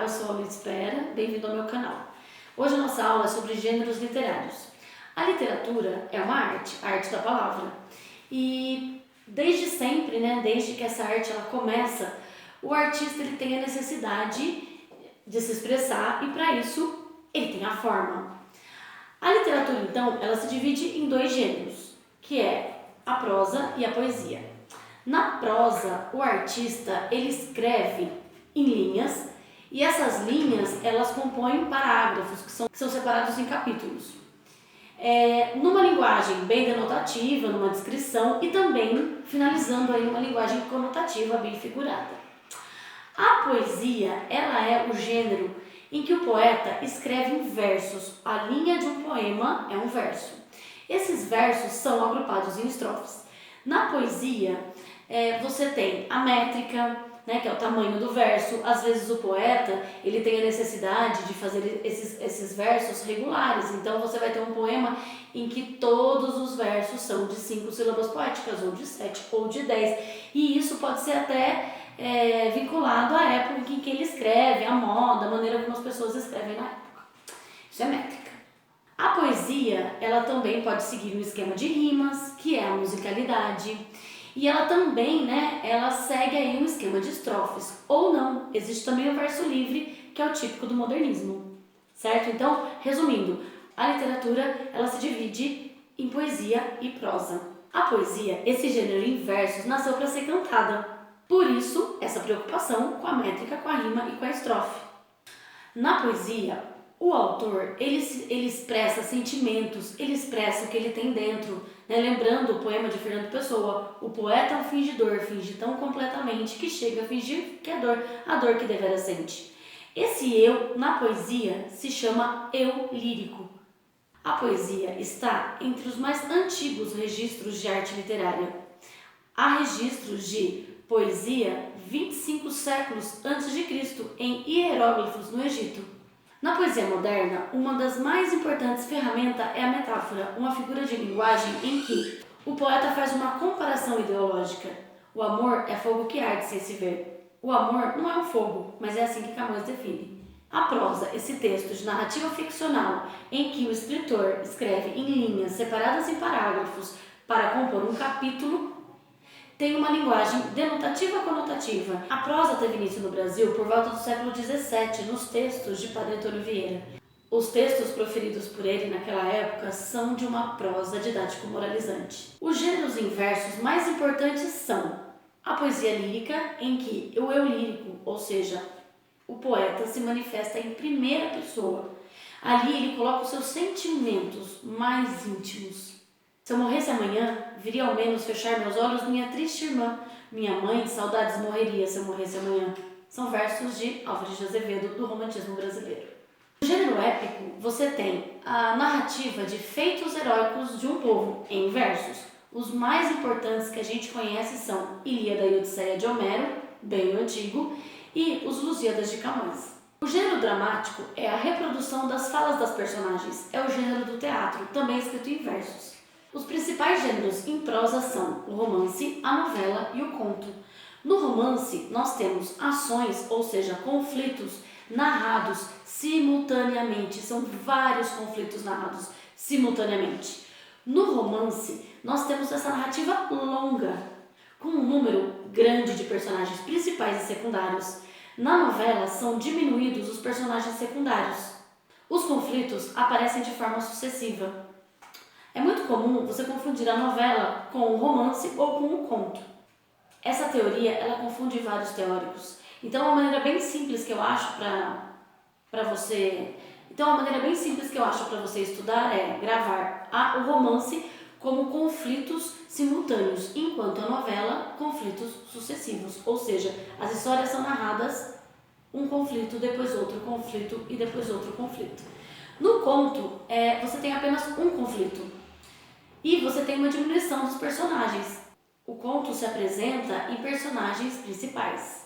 eu sou a Alice Pera, bem-vindo ao meu canal. Hoje a nossa aula é sobre gêneros literários. A literatura é uma arte, a arte da palavra. E desde sempre, desde que essa arte ela começa, o artista ele tem a necessidade de se expressar e para isso ele tem a forma. A literatura, então, ela se divide em dois gêneros, que é a prosa e a poesia. Na prosa, o artista ele escreve em linhas e essas linhas elas compõem parágrafos que são separados em capítulos. Numa linguagem bem denotativa, numa descrição e também finalizando aí uma linguagem conotativa bem figurada. A poesia ela é o gênero em que o poeta escreve em versos. A linha de um poema é um verso. Esses versos são agrupados em estrofes. Na poesia, você tem a métrica, que é o tamanho do verso. Às vezes o poeta ele tem a necessidade de fazer esses versos regulares. Então você vai ter um poema em que todos os versos são de 5 sílabas poéticas, ou de 7, ou de 10. E isso pode ser até vinculado à época em que ele escreve, à moda, a maneira como as pessoas escrevem na época. Isso é métrica. A poesia, ela também pode seguir um esquema de rimas, que é a musicalidade. E ela também, ela segue aí um esquema de estrofes. Ou não, existe também o verso livre, que é o típico do modernismo. Certo? Então, resumindo, a literatura, ela se divide em poesia e prosa. A poesia, esse gênero em versos, nasceu para ser cantada. Por isso, essa preocupação com a métrica, com a rima e com a estrofe. Na poesia, o autor, ele expressa sentimentos, ele expressa o que ele tem dentro. Lembrando o poema de Fernando Pessoa, o poeta é um fingidor, finge tão completamente que chega a fingir que é dor, a dor que devera sente. Esse eu, na poesia, se chama eu lírico. A poesia está entre os mais antigos registros de arte literária. Há registros de poesia 25 séculos antes de Cristo, em hieróglifos no Egito. Na poesia moderna, uma das mais importantes ferramentas é a metáfora, uma figura de linguagem em que o poeta faz uma comparação ideológica. O amor é fogo que arde sem se ver. O amor não é um fogo, mas é assim que Camões define. A prosa, esse texto de narrativa ficcional em que o escritor escreve em linhas separadas em parágrafos para compor um capítulo, tem uma linguagem denotativa-conotativa. A prosa teve início no Brasil por volta do século XVII, nos textos de Padre Antônio Vieira. Os textos proferidos por ele naquela época são de uma prosa didático-moralizante. Os gêneros em versos mais importantes são a poesia lírica, em que o eu lírico, ou seja, o poeta se manifesta em primeira pessoa. Ali ele coloca os seus sentimentos mais íntimos. Se eu morresse amanhã, viria ao menos fechar meus olhos minha triste irmã. Minha mãe de saudades morreria se eu morresse amanhã. São versos de Álvares de Azevedo, do romantismo brasileiro. No gênero épico, você tem a narrativa de feitos heróicos de um povo em versos. Os mais importantes que a gente conhece são Ilíada e Odisseia de Homero, bem antigo, e os Lusíadas de Camões. O gênero dramático é a reprodução das falas das personagens. É o gênero do teatro, também escrito em versos. Os principais gêneros em prosa são o romance, a novela e o conto. No romance, nós temos ações, ou seja, conflitos narrados simultaneamente. São vários conflitos narrados simultaneamente. No romance, nós temos essa narrativa longa, com um número grande de personagens principais e secundários. Na novela, são diminuídos os personagens secundários. Os conflitos aparecem de forma sucessiva. É muito comum você confundir a novela com o romance ou com o conto. Essa teoria, ela confunde vários teóricos. Então, uma maneira bem simples que eu acho para você estudar é gravar o romance como conflitos simultâneos, enquanto a novela, conflitos sucessivos. Ou seja, as histórias são narradas um conflito, depois outro conflito e depois outro conflito. No conto, você tem apenas um conflito. E você tem uma diminuição dos personagens. O conto se apresenta em personagens principais.